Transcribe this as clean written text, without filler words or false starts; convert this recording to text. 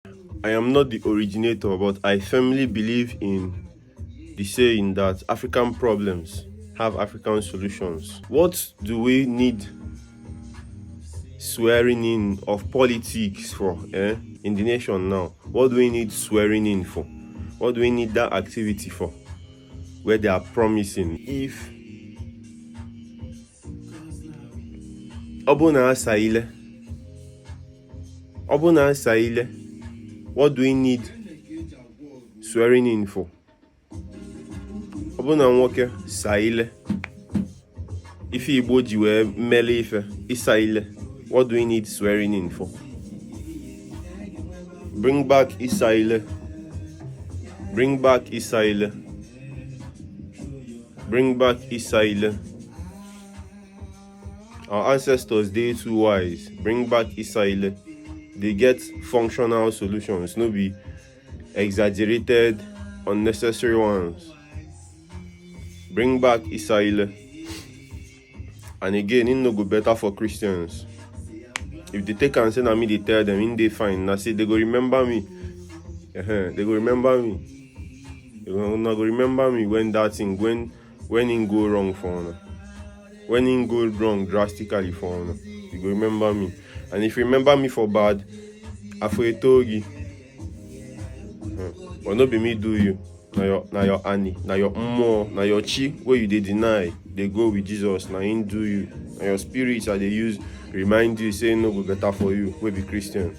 I am not the originator, but I firmly believe in the saying that African problems have African solutions. What do we need swearing in of politics for in the nation now? What do we need swearing in for? What do we need that activity for? Where they are promising if Obuna Saile, what do we need swearing in for? Obuna nwoke Saile, if Igbo ji wee mele ife Isaile, what do we need swearing in for? Bring back Isaile. Bring back Isaile. Bring back Isaile. Our ancestors, they too wise. Bring back Isaile. They get functional solutions, no be exaggerated, unnecessary ones. Bring back Isaile. And again, it no go better for Christians. If they take and say na me, they tell them, in they fine. Now say they go remember me. They go remember me. They go remember me when that thing, when it go wrong for honor. When it go wrong drastically for honor. You go remember me. And if you remember me for bad, I for told you. But not be me do you. Now your Annie, now your Mmuo, now your Chi, where you they deny, they go with Jesus, now in do you. And your spirits are they use, remind you, say no go better for you, we be Christian.